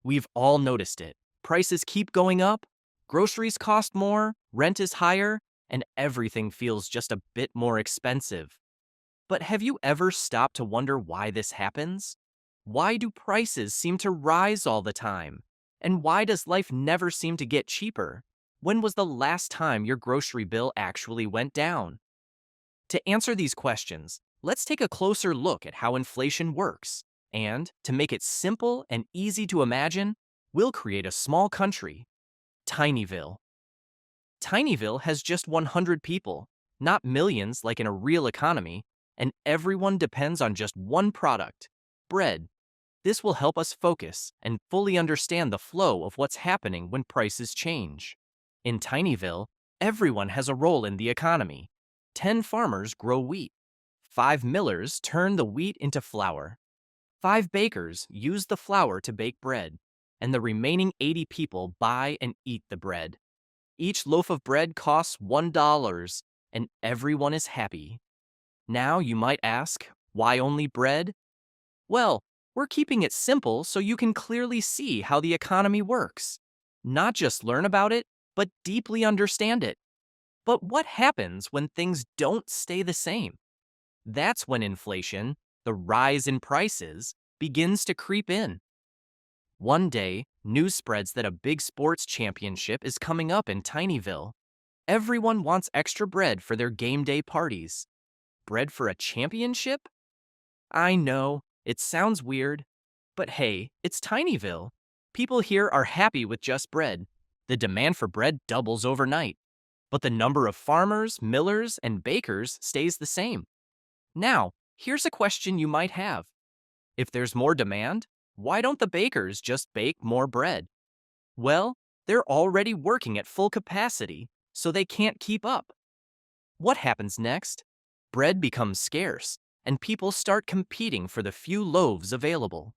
We've all noticed it. Prices keep going up, groceries cost more, rent is higher, and everything feels just a bit more expensive. But have you ever stopped to wonder why this happens? Why do prices seem to rise all the time? And why does life never seem to get cheaper? When was the last time your grocery bill actually went down? To answer these questions, let's take a closer look at how inflation works. And to make it simple and easy to imagine, we'll create a small country, Tinyville. Tinyville has just 100 people, not millions like in a real economy, and everyone depends on just one product, bread. This will help us focus and fully understand the flow of what's happening when prices change. In Tinyville, everyone has a role in the economy. 10 farmers grow wheat. 5 millers turn the wheat into flour. 5 bakers use the flour to bake bread. And the remaining 80 people buy and eat the bread. Each loaf of bread costs $1, and everyone is happy. Now you might ask, why only bread? Well, we're keeping it simple so you can clearly see how the economy works. Not just learn about it, but deeply understand it. But what happens when things don't stay the same? That's when inflation, the rise in prices, begins to creep in. One day, news spreads that a big sports championship is coming up in Tinyville. Everyone wants extra bread for their game day parties. Bread for a championship? I know, it sounds weird, but hey, it's Tinyville. People here are happy with just bread. The demand for bread doubles overnight, but the number of farmers, millers, and bakers stays the same. Now, here's a question you might have. If there's more demand, why don't the bakers just bake more bread? Well, they're already working at full capacity, so they can't keep up. What happens next? Bread becomes scarce, and people start competing for the few loaves available.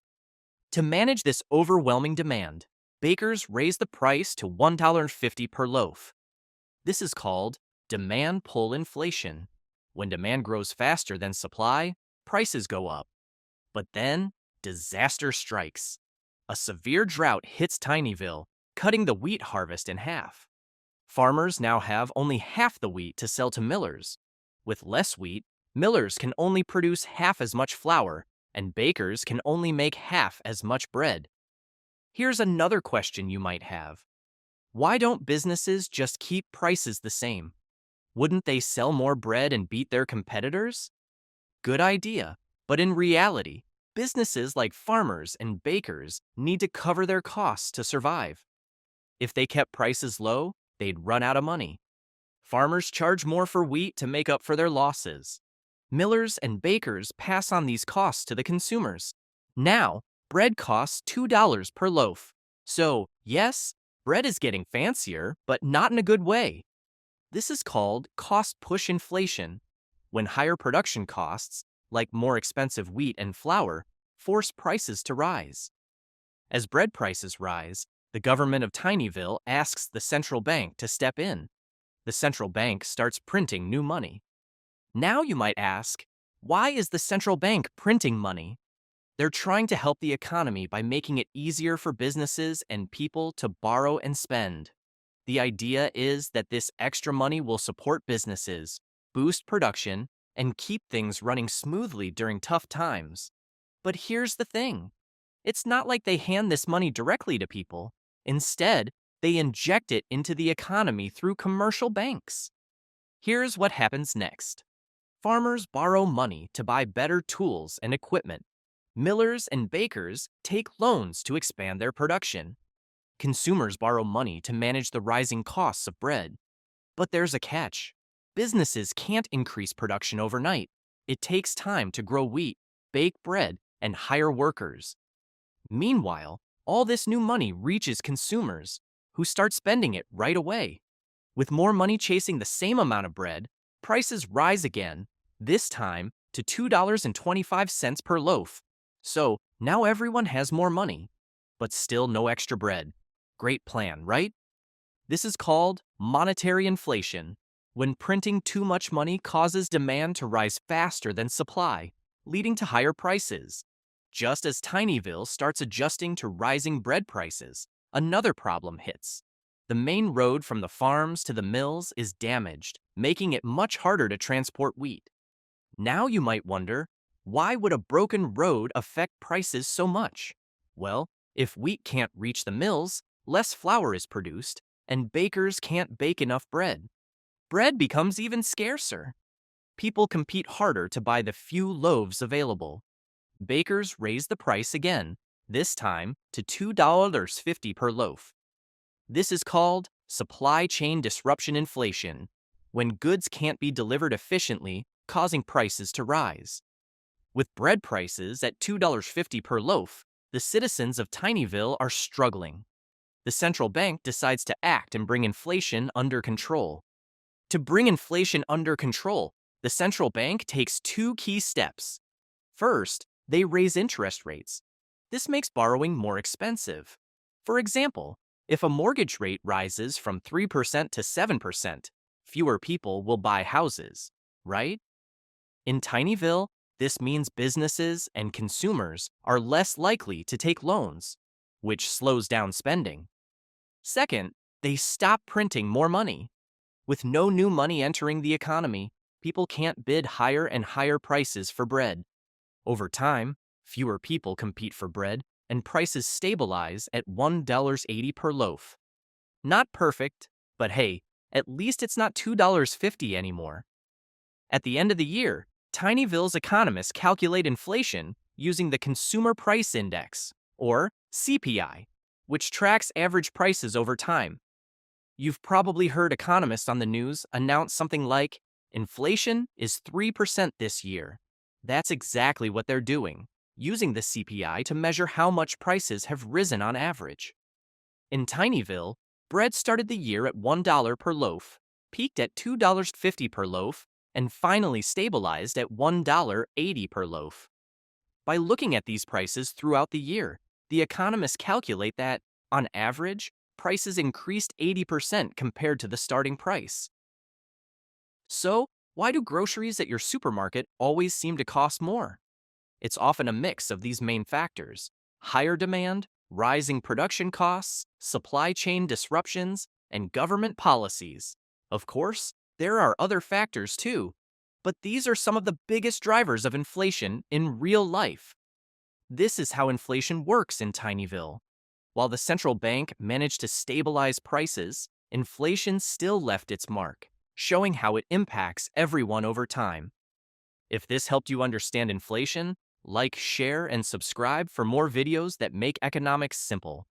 To manage this overwhelming demand, bakers raise the price to $1.50 per loaf. This is called demand pull inflation. When demand grows faster than supply, prices go up. But then, disaster strikes. A severe drought hits Tinyville, cutting the wheat harvest in half. Farmers now have only half the wheat to sell to millers. With less wheat, millers can only produce half as much flour, and bakers can only make half as much bread. Here's another question you might have. Why don't businesses just keep prices the same? Wouldn't they sell more bread and beat their competitors? Good idea, but in reality, businesses like farmers and bakers need to cover their costs to survive. If they kept prices low, they'd run out of money. Farmers charge more for wheat to make up for their losses. Millers and bakers pass on these costs to the consumers. Now, bread costs $2 per loaf. So, yes, bread is getting fancier, but not in a good way. This is called cost push inflation, when higher production costs, like more expensive wheat and flour, force prices to rise. As bread prices rise, the government of Tinyville asks the central bank to step in. The central bank starts printing new money. Now you might ask, why is the central bank printing money? They're trying to help the economy by making it easier for businesses and people to borrow and spend. The idea is that this extra money will support businesses, boost production, and keep things running smoothly during tough times. But here's the thing. It's not like they hand this money directly to people. Instead, they inject it into the economy through commercial banks. Here's what happens next. Farmers borrow money to buy better tools and equipment. Millers and bakers take loans to expand their production. Consumers borrow money to manage the rising costs of bread. But there's a catch. Businesses can't increase production overnight. It takes time to grow wheat, bake bread, and hire workers. Meanwhile, all this new money reaches consumers, who start spending it right away. With more money chasing the same amount of bread, prices rise again, this time to $2.25 per loaf. So now everyone has more money, but still no extra bread. Great plan, right? This is called monetary inflation, when printing too much money causes demand to rise faster than supply, leading to higher prices. Just as Tinyville starts adjusting to rising bread prices, another problem hits. The main road from the farms to the mills is damaged, making it much harder to transport wheat. Now you might wonder, why would a broken road affect prices so much? Well, if wheat can't reach the mills, less flour is produced, and bakers can't bake enough bread. Bread becomes even scarcer. People compete harder to buy the few loaves available. Bakers raise the price again, this time to $2.50 per loaf. This is called supply chain disruption inflation, when goods can't be delivered efficiently, causing prices to rise. With bread prices at $2.50 per loaf, the citizens of Tinyville are struggling. The central bank decides to act and bring inflation under control. To bring inflation under control, the central bank takes two key steps. First, they raise interest rates. This makes borrowing more expensive. For example, if a mortgage rate rises from 3% to 7%, fewer people will buy houses, right? In Tinyville, this means businesses and consumers are less likely to take loans, which slows down spending. Second, they stop printing more money. With no new money entering the economy, people can't bid higher and higher prices for bread. Over time, fewer people compete for bread, and prices stabilize at $1.80 per loaf. Not perfect, but hey, at least it's not $2.50 anymore. At the end of the year, Tinyville's economists calculate inflation using the Consumer Price Index, or CPI, which tracks average prices over time. You've probably heard economists on the news announce something like, inflation is 3% this year. That's exactly what they're doing, using the CPI to measure how much prices have risen on average. In Tinyville, bread started the year at $1 per loaf, peaked at $2.50 per loaf, and finally stabilized at $1.80 per loaf. By looking at these prices throughout the year, the economists calculate that, on average, prices increased 80% compared to the starting price. So, why do groceries at your supermarket always seem to cost more? It's often a mix of these main factors: higher demand, rising production costs, supply chain disruptions, and government policies. Of course, there are other factors too, but these are some of the biggest drivers of inflation in real life. This is how inflation works in Tinyville. While the central bank managed to stabilize prices, inflation still left its mark, showing how it impacts everyone over time. If this helped you understand inflation, like, share, and subscribe for more videos that make economics simple.